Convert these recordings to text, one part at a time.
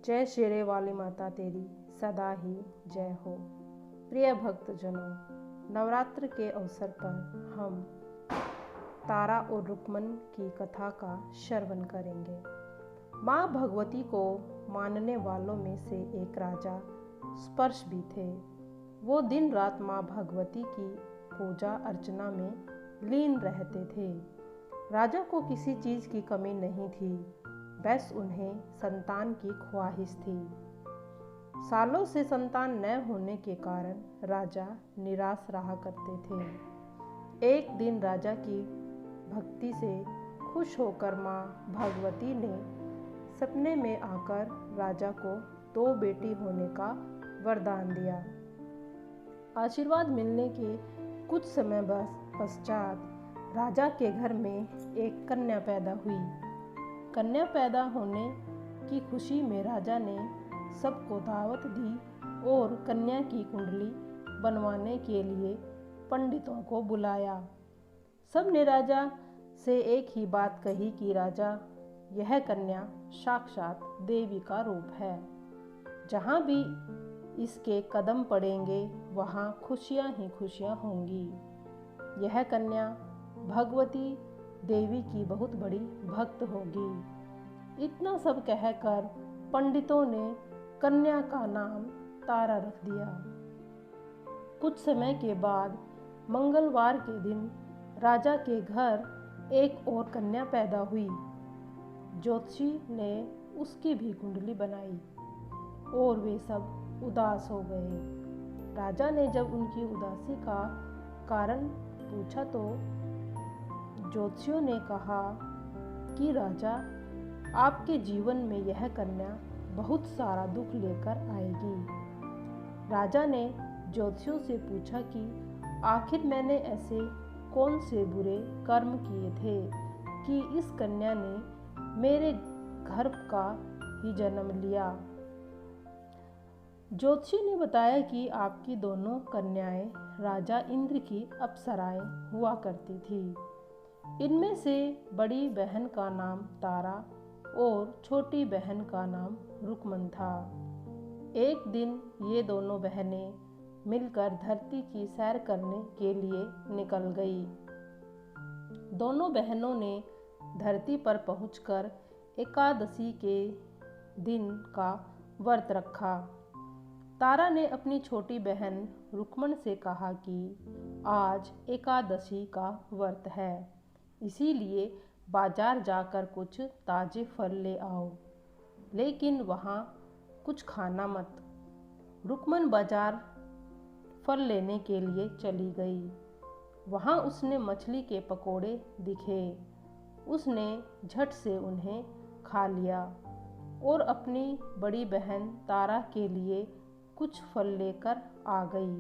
जय शेरे वाली माता तेरी सदा ही जय हो। प्रिय भक्तजनों, नवरात्र के अवसर पर हम तारा और रुक्मन की कथा का श्रवण करेंगे। माँ भगवती को मानने वालों में से एक राजा स्पर्श भी थे। वो दिन रात माँ भगवती की पूजा अर्चना में लीन रहते थे। राजा को किसी चीज़ की कमी नहीं थी, बस उन्हें संतान की ख्वाहिश थी। सालों से संतान न होने के कारण राजा निराश रहा करते थे। एक दिन राजा की भक्ति से खुश होकर माँ भगवती ने सपने में आकर राजा को 2 बेटी होने का वरदान दिया। आशीर्वाद मिलने के कुछ समय पश्चात राजा के घर में एक कन्या पैदा हुई। कन्या पैदा होने की खुशी में राजा ने सबको दावत दी और कन्या की कुंडली बनवाने के लिए पंडितों को बुलाया। सब ने राजा से एक ही बात कही कि राजा, यह कन्या साक्षात देवी का रूप है। जहाँ भी इसके कदम पड़ेंगे वहाँ खुशियाँ ही खुशियाँ होंगी। यह कन्या भगवती देवी की बहुत बड़ी भक्त होगी। इतना सब कहकर पंडितों ने कन्या का नाम तारा रख दिया। कुछ समय के बाद मंगलवार के दिन राजा के घर एक और कन्या पैदा हुई। ज्योतिषी ने उसकी भी कुंडली बनाई और वे सब उदास हो गए। राजा ने जब उनकी उदासी का कारण पूछा तो ज्योतिषियों ने कहा कि राजा, आपके जीवन में यह कन्या बहुत सारा दुख लेकर आएगी। राजा ने ज्योतिषियों से पूछा कि आखिर मैंने ऐसे कौन से बुरे कर्म किए थे कि इस कन्या ने मेरे गर्भ का ही जन्म लिया। ज्योतिषी ने बताया कि आपकी दोनों कन्याएं राजा इंद्र की अप्सराएं हुआ करती थी। इनमें से बड़ी बहन का नाम तारा और छोटी बहन का नाम रुक्मन था। एक दिन ये दोनों बहनें मिलकर धरती की सैर करने के लिए निकल गई। दोनों बहनों ने धरती पर पहुंचकर एकादशी के दिन का व्रत रखा। तारा ने अपनी छोटी बहन रुक्मन से कहा कि आज एकादशी का व्रत है, इसीलिए बाजार जाकर कुछ ताजे फल ले आओ, लेकिन वहाँ कुछ खाना मत। रुक्मन बाजार फल लेने के लिए चली गई। वहाँ उसने मछली के पकोड़े दिखे। उसने झट से उन्हें खा लिया और अपनी बड़ी बहन तारा के लिए कुछ फल लेकर आ गई।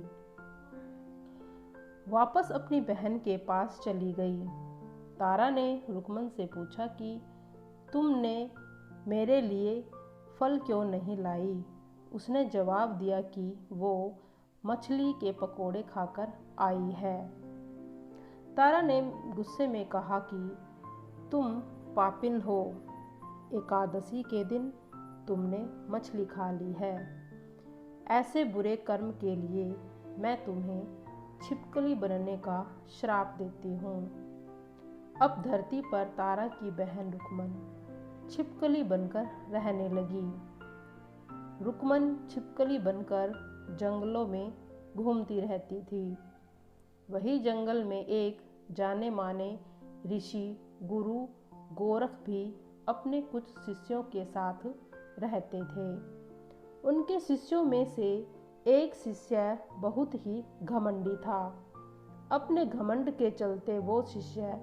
वापस अपनी बहन के पास चली गई। तारा ने रुक्मन से पूछा कि तुमने मेरे लिए फल क्यों नहीं लाई। उसने जवाब दिया कि वो मछली के पकोड़े खाकर आई है। तारा ने गुस्से में कहा कि तुम पापिन हो, एकादशी के दिन तुमने मछली खा ली है। ऐसे बुरे कर्म के लिए मैं तुम्हें छिपकली बनने का श्राप देती हूँ। अब धरती पर तारा की बहन रुक्मन छिपकली बनकर रहने लगी। रुक्मन छिपकली बनकर जंगलों में घूमती रहती थी। वही जंगल में एक जाने माने ऋषि गुरु गोरख भी अपने कुछ शिष्यों के साथ रहते थे। उनके शिष्यों में से एक शिष्य बहुत ही घमंडी था। अपने घमंड के चलते वो शिष्य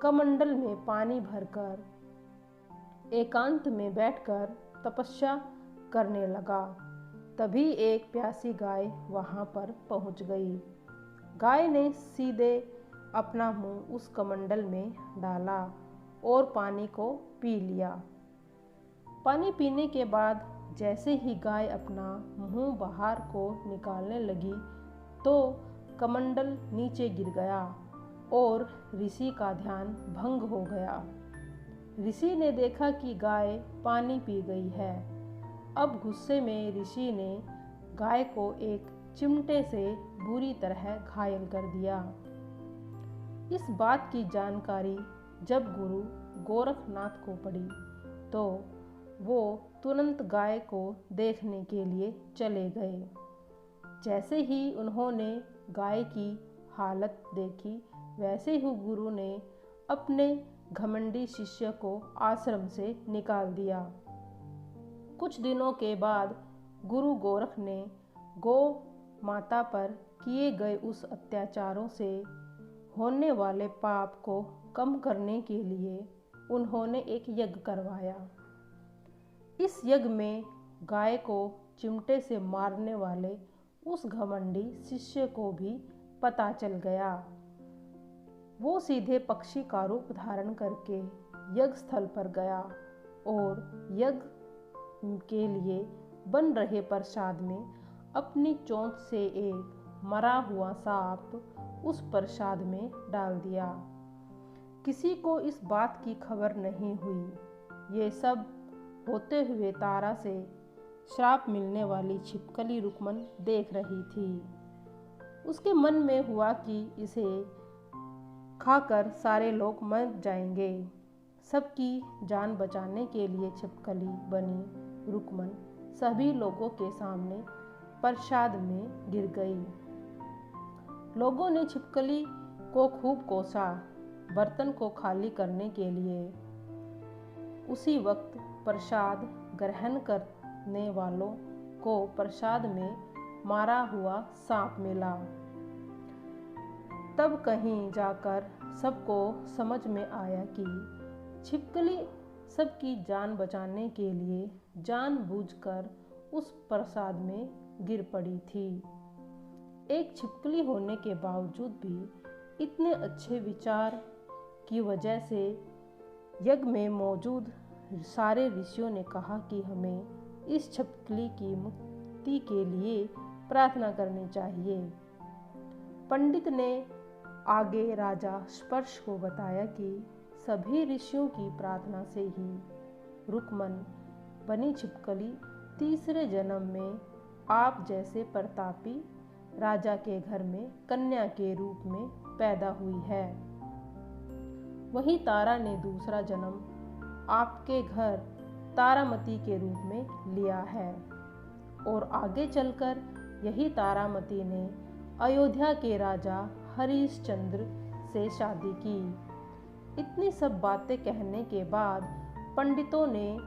कमंडल में पानी भरकर एकांत में बैठकर तपस्या करने लगा। तभी एक प्यासी गाय वहां पर पहुंच गई। गाय ने सीधे अपना मुंह उस कमंडल में डाला और पानी को पी लिया। पानी पीने के बाद जैसे ही गाय अपना मुंह बाहर को निकालने लगी तो कमंडल नीचे गिर गया और ऋषि का ध्यान भंग हो गया। ऋषि ने देखा कि गाय पानी पी गई है। अब गुस्से में ऋषि ने गाय को एक चिमटे से बुरी तरह घायल कर दिया। इस बात की जानकारी जब गुरु गोरखनाथ को पड़ी तो वो तुरंत गाय को देखने के लिए चले गए। जैसे ही उन्होंने गाय की हालत देखी, वैसे ही गुरु ने अपने घमंडी शिष्य को आश्रम से निकाल दिया। कुछ दिनों के बाद गुरु गोरख ने गौ माता पर किए गए उस अत्याचारों से होने वाले पाप को कम करने के लिए उन्होंने एक यज्ञ करवाया। इस यज्ञ में गाय को चिमटे से मारने वाले उस घमंडी शिष्य को भी पता चल गया। वो सीधे पक्षी का रूप धारण करके यज्ञ स्थल पर गया और यज्ञ के लिए बन रहे प्रसाद में अपनी चोंच से एक मरा हुआ सांप उस प्रसाद में डाल दिया। किसी को इस बात की खबर नहीं हुई। ये सब होते हुए तारा से श्राप मिलने वाली छिपकली रुक्मन देख रही थी। उसके मन में हुआ कि इसे खाकर सारे लोग मर जाएंगे। सबकी जान बचाने के लिए छिपकली बनी रुक्मन सभी लोगों के सामने प्रसाद में गिर गई। लोगों ने छिपकली को खूब कोसा बर्तन को खाली करने के लिए। उसी वक्त प्रसाद ग्रहण करने वालों को प्रसाद में मारा हुआ सांप मिला। तब कहीं जाकर सबको समझ में आया कि छिपकली सबकी जान बचाने के लिए जानबूझकर उस प्रसाद में गिर पड़ी थी। एक छिपकली होने के बावजूद भी इतने अच्छे विचार की वजह से यज्ञ में मौजूद सारे ऋषियों ने कहा कि हमें इस छिपकली की मुक्ति के लिए प्रार्थना करनी चाहिए। पंडित ने आगे राजा स्पर्श को बताया कि सभी ऋषियों की प्रार्थना से ही रुक्मन बनी छिपकली तीसरे जन्म में आप जैसे प्रतापी राजा के घर में कन्या के रूप में पैदा हुई है। वहीं तारा ने दूसरा जन्म आपके घर तारामती के रूप में लिया है और आगे चलकर यही तारामती ने अयोध्या के राजा हरिश्चंद्र से शादी की। इतनी सब बातें कहने के बाद पंडितों ने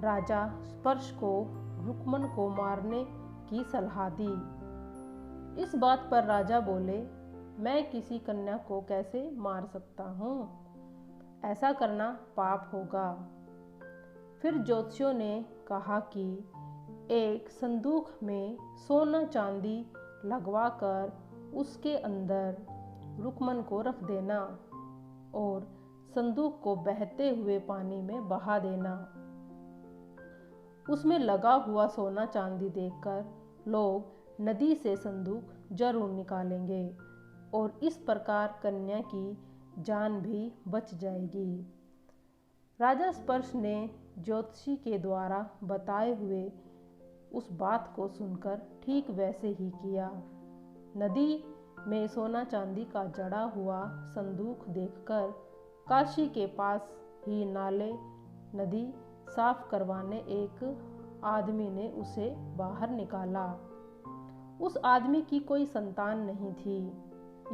राजा स्पर्श को रुक्मन को मारने की सलाह दी। इस बात पर राजा बोले, मैं किसी कन्या को कैसे मार सकता हूँ? ऐसा करना पाप होगा। फिर ज्योतिषियों ने कहा कि एक संदूक में सोना चांदी लगवाकर उसके अंदर रुक्मन को रख देना और संदूक को बहते हुए पानी में बहा देना। उसमें लगा हुआ सोना चांदी देखकर लोग नदी से संदूक जरूर निकालेंगे और इस प्रकार कन्या की जान भी बच जाएगी। राजा स्पर्श ने ज्योतिषी के द्वारा बताए हुए उस बात को सुनकर ठीक वैसे ही किया। नदी में सोना चांदी का जड़ा हुआ संदूक देखकर काशी के पास ही नाले नदी साफ करवाने एक आदमी ने उसे बाहर निकाला। उस आदमी की कोई संतान नहीं थी,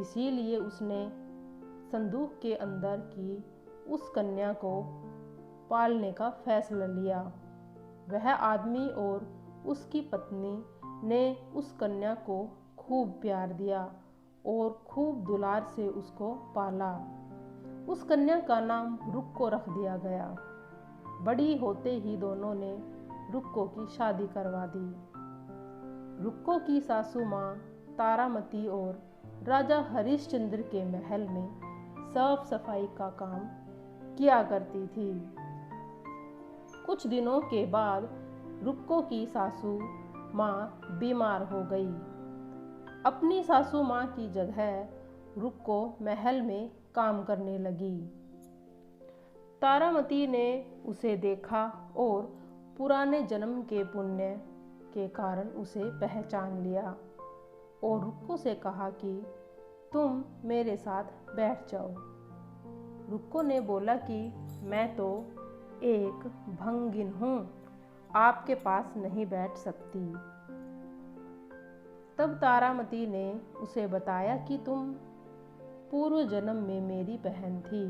इसीलिए उसने संदूक के अंदर की उस कन्या को पालने का फैसला लिया। वह आदमी और उसकी पत्नी ने उस कन्या को खूब प्यार दिया और खूब दुलार से उसको पाला। उस कन्या का नाम रुक्को रख दिया गया। बड़ी होते ही दोनों ने रुक्को की शादी करवा दी। रुक्को की सासू माँ तारामती और राजा हरिश्चंद्र के महल में साफ सफाई का काम किया करती थी। कुछ दिनों के बाद रुक्को की सासू माँ बीमार हो गई। अपनी सासू माँ की जगह रुक्को महल में काम करने लगी। तारामती ने उसे देखा और पुराने जन्म के पुण्य के कारण उसे पहचान लिया और रुक्को से कहा कि तुम मेरे साथ बैठ जाओ। रुक्को ने बोला कि मैं तो एक भंगिन हूँ, आपके पास नहीं बैठ सकती। तब तारामती ने उसे बताया कि तुम पूर्व जन्म में मेरी बहन थी,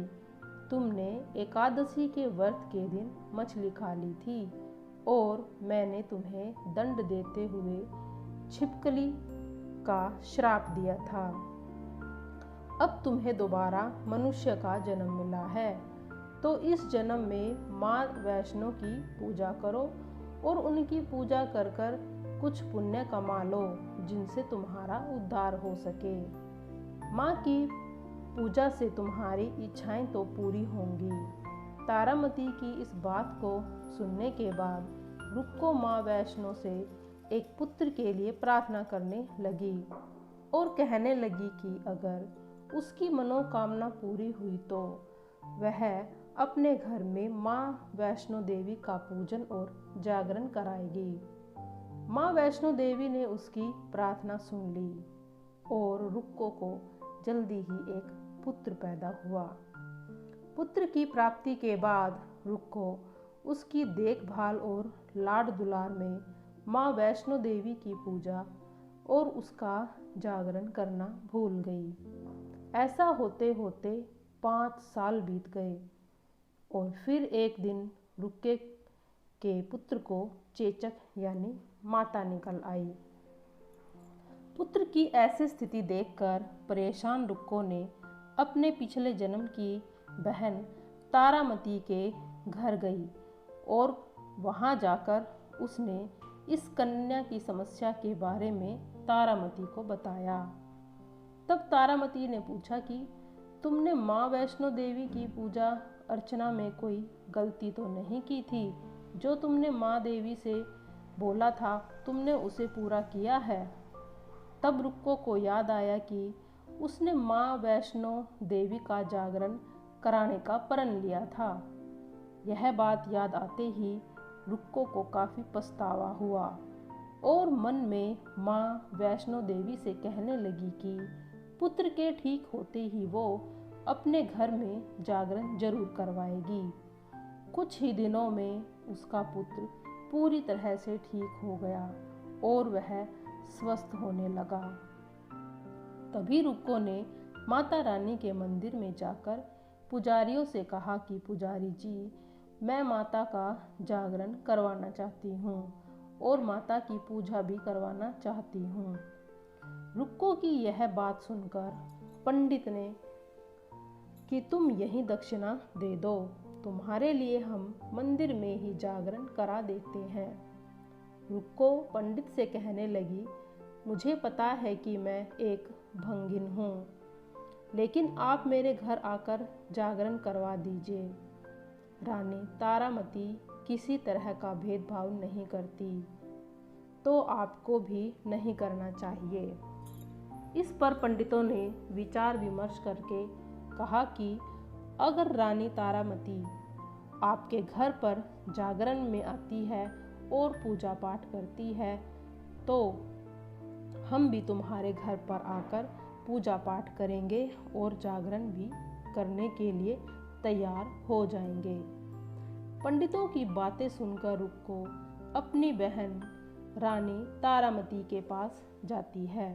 तुमने एकादशी के व्रत के दिन मछली खा ली थी और मैंने तुम्हें दंड देते हुए छिपकली का श्राप दिया था। अब तुम्हें दोबारा मनुष्य का जन्म मिला है, तो इस जन्म में माँ वैष्णो की पूजा करो और उनकी पूजा कर कर कुछ पुण्य कमा लो, जिनसे तुम्हारा उद्धार हो सके। माँ की पूजा से तुम्हारी इच्छाएं तो पूरी होंगी। तारामती की इस बात को सुनने के बाद रुक्को माँ वैष्णो से एक पुत्र के लिए प्रार्थना करने लगी और कहने लगी कि अगर उसकी मनोकामना पूरी हुई तो वह अपने घर में माँ वैष्णो देवी का पूजन और जागरण कराएगी। माँ वैष्णो देवी ने उसकी प्रार्थना सुन ली और रुक्को को जल्दी ही एक पुत्र पैदा हुआ। पुत्र की प्राप्ति के बाद रुक्को उसकी देखभाल और लाड दुलार में माँ वैष्णो देवी की पूजा और उसका जागरण करना भूल गई। ऐसा होते होते 5 साल बीत गए और फिर एक दिन रुक्के के पुत्र को चेचक यानी माता निकल आई। पुत्र की ऐसी स्थिति देखकर परेशान रुक्को ने अपने पिछले जन्म की बहन तारामती के घर गई और वहां जाकर उसने इस कन्या की समस्या के बारे में तारामती को बताया। तब तारामती ने पूछा कि तुमने माँ वैष्णो देवी की पूजा अर्चना में कोई गलती तो नहीं की थी? जो तुमने माँ देवी से बोला था तुमने उसे पूरा किया है? तब रुक्को को याद आया कि उसने माँ वैष्णो देवी का जागरण कराने का प्रण लिया था। यह बात याद आते ही रुक्को को काफ़ी पछतावा हुआ और मन में माँ वैष्णो देवी से कहने लगी कि पुत्र के ठीक होते ही वो अपने घर में जागरण जरूर करवाएगी। कुछ ही दिनों में उसका पुत्र पूरी तरह से ठीक हो गया और वह स्वस्थ होने लगा। तभी रुक्को ने माता रानी के मंदिर में जाकर पुजारियों से कहा कि पुजारी जी, मैं माता का जागरण करवाना चाहती हूँ और माता की पूजा भी करवाना चाहती हूँ। रुक्को की यह बात सुनकर पंडित ने कि तुम यही दक्षिणा दे दो, तुम्हारे लिए हम मंदिर में ही जागरण करा देते हैं। रुक्को पंडित से कहने लगी, मुझे पता है कि मैं एक भंगिन हूँ, लेकिन आप मेरे घर आकर जागरण करवा दीजिए। रानी तारामती किसी तरह का भेदभाव नहीं करती, तो आपको भी नहीं करना चाहिए। इस पर पंडितों ने विचार विमर्श करके कहा कि अगर रानी तारामती आपके घर पर जागरण में आती है और पूजा पाठ करती है, तो हम भी तुम्हारे घर पर आकर पूजा पाठ करेंगे और जागरण भी करने के लिए तैयार हो जाएंगे। पंडितों की बातें सुनकर रुक्को अपनी बहन रानी तारामती के पास जाती है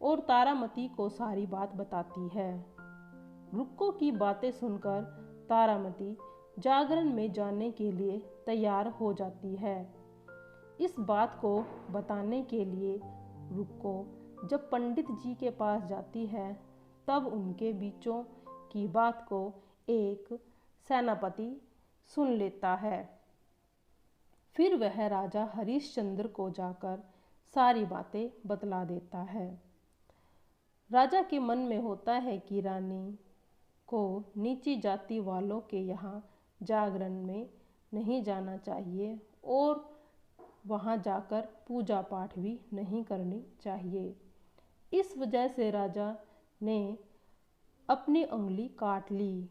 और तारामती को सारी बात बताती है। रुक्को की बातें सुनकर तारामती जागरण में जाने के लिए तैयार हो जाती है। इस बात को बताने के लिए रुक्को जब पंडित जी के पास जाती है, तब उनके बीचों की बात को एक सेनापति सुन लेता है। फिर वह राजा हरिश्चंद्र को जाकर सारी बातें बतला देता है। राजा के मन में होता है कि रानी को नीची जाति वालों के यहाँ जागरण में नहीं जाना चाहिए और वहाँ जाकर पूजा पाठ भी नहीं करनी चाहिए। इस वजह से राजा ने अपनी उंगली काट ली,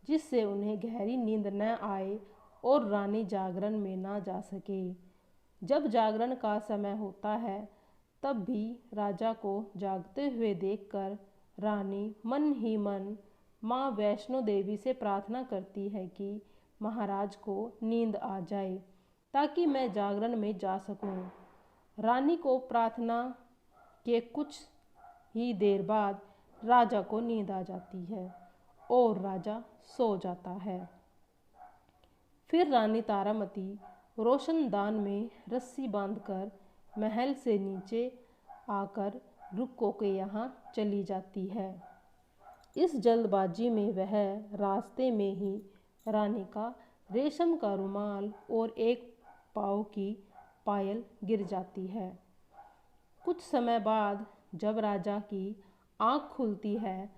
जिससे उन्हें गहरी नींद न आए और रानी जागरण में ना जा सके। जब जागरण का समय होता है तब भी राजा को जागते हुए देखकर रानी मन ही मन माँ वैष्णो देवी से प्रार्थना करती है कि महाराज को नींद आ जाए ताकि मैं जागरण में जा सकूं। रानी को प्रार्थना के कुछ ही देर बाद राजा को नींद आ जाती है और राजा सो जाता है। फिर रानी तारामती रोशनदान में रस्सी बांधकर महल से नीचे आकर रुक्कों के यहाँ चली जाती है। इस जल्दबाजी में वह रास्ते में ही रानी का रेशम का रुमाल और एक पाँव की पायल गिर जाती है। कुछ समय बाद जब राजा की आँख खुलती है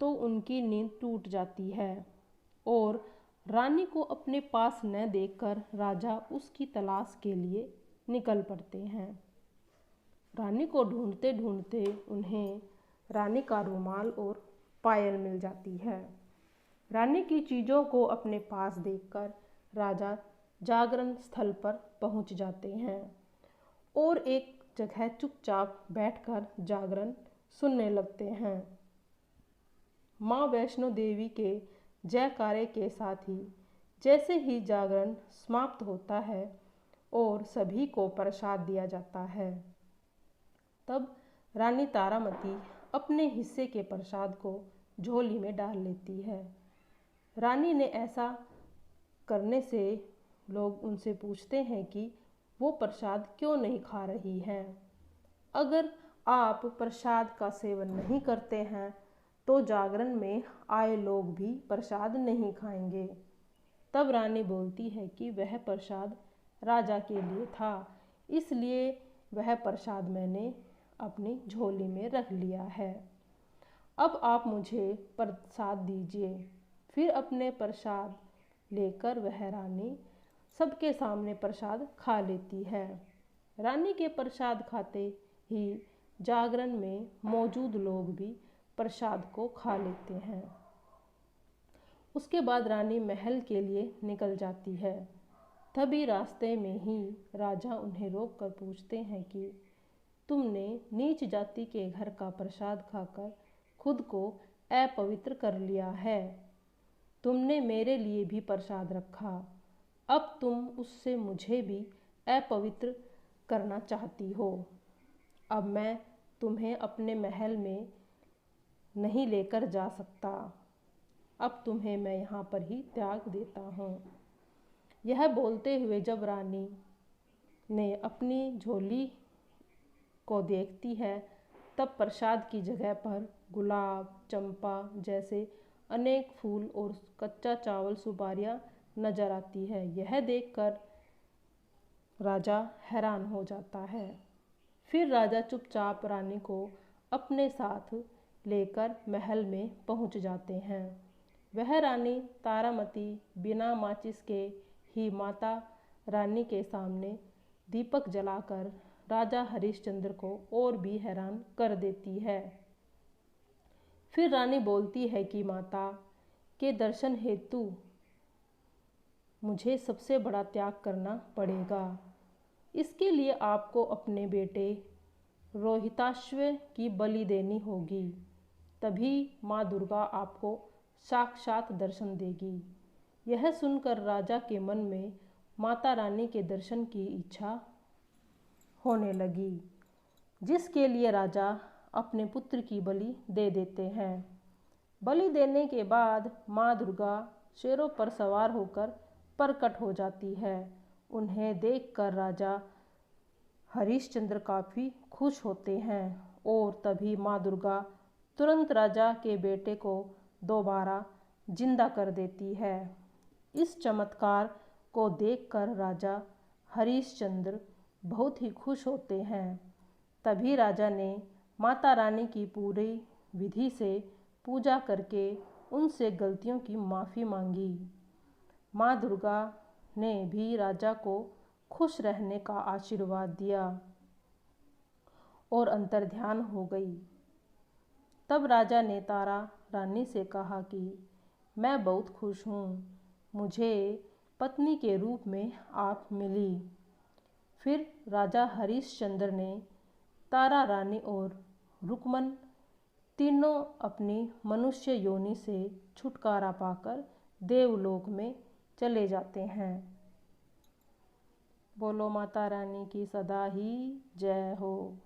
तो उनकी नींद टूट जाती है और रानी को अपने पास न देखकर राजा उसकी तलाश के लिए निकल पड़ते हैं। रानी को ढूंढते ढूंढते उन्हें रानी का रुमाल और पायल मिल जाती है। रानी की चीज़ों को अपने पास देखकर राजा जागरण स्थल पर पहुंच जाते हैं और एक जगह चुपचाप बैठकर जागरण सुनने लगते हैं। माँ वैष्णो देवी के जयकारे के साथ ही जैसे ही जागरण समाप्त होता है और सभी को प्रसाद दिया जाता है, तब रानी तारामती अपने हिस्से के प्रसाद को झोली में डाल लेती है। रानी ने ऐसा करने से लोग उनसे पूछते हैं कि वो प्रसाद क्यों नहीं खा रही हैं। अगर आप प्रसाद का सेवन नहीं करते हैं तो जागरण में आए लोग भी प्रसाद नहीं खाएंगे। तब रानी बोलती है कि वह प्रसाद राजा के लिए था, इसलिए वह प्रसाद मैंने अपनी झोली में रख लिया है। अब आप मुझे प्रसाद दीजिए। फिर अपने प्रसाद लेकर वह रानी सबके सामने प्रसाद खा लेती है। रानी के प्रसाद खाते ही जागरण में मौजूद लोग भी प्रसाद को खा लेते हैं। उसके बाद रानी महल के लिए निकल जाती है। तभी रास्ते में ही राजा उन्हें रोककर पूछते हैं कि तुमने नीच जाति के घर का प्रसाद खाकर खुद को अपवित्र कर लिया है। तुमने मेरे लिए भी प्रसाद रखा, अब तुम उससे मुझे भी अपवित्र करना चाहती हो। अब मैं तुम्हें अपने महल में नहीं लेकर जा सकता। अब तुम्हें मैं यहाँ पर ही त्याग देता हूँ। यह बोलते हुए जब रानी ने अपनी झोली को देखती है तब प्रसाद की जगह पर गुलाब, चंपा जैसे अनेक फूल और कच्चा चावल, सुपारियाँ नजर आती है। यह देखकर राजा हैरान हो जाता है। फिर राजा चुपचाप रानी को अपने साथ लेकर महल में पहुंच जाते हैं। वह रानी तारामती बिना माचिस के ही माता रानी के सामने दीपक जलाकर राजा हरिश्चंद्र को और भी हैरान कर देती है। फिर रानी बोलती है कि माता के दर्शन हेतु मुझे सबसे बड़ा त्याग करना पड़ेगा। इसके लिए आपको अपने बेटे रोहिताश्व की बलि देनी होगी, तभी माँ दुर्गा आपको साक्षात दर्शन देगी। यह सुनकर राजा के मन में माता रानी के दर्शन की इच्छा होने लगी, जिसके लिए राजा अपने पुत्र की बलि दे देते हैं। बलि देने के बाद माँ दुर्गा शेरों पर सवार होकर प्रकट हो जाती है। उन्हें देखकर राजा हरिश्चंद्र काफ़ी खुश होते हैं और तभी माँ दुर्गा तुरंत राजा के बेटे को दोबारा जिंदा कर देती है। इस चमत्कार को देखकर राजा हरिश्चंद्र बहुत ही खुश होते हैं। तभी राजा ने माता रानी की पूरी विधि से पूजा करके उनसे गलतियों की माफ़ी मांगी। माँ दुर्गा ने भी राजा को खुश रहने का आशीर्वाद दिया और अंतर्ध्यान हो गई। तब राजा ने तारा रानी से कहा कि मैं बहुत खुश हूँ, मुझे पत्नी के रूप में आप मिली। फिर राजा हरिश्चंद्र ने तारा रानी और रुक्मन तीनों अपनी मनुष्य योनि से छुटकारा पाकर देवलोक में चले जाते हैं। बोलो माता रानी की सदा ही जय हो।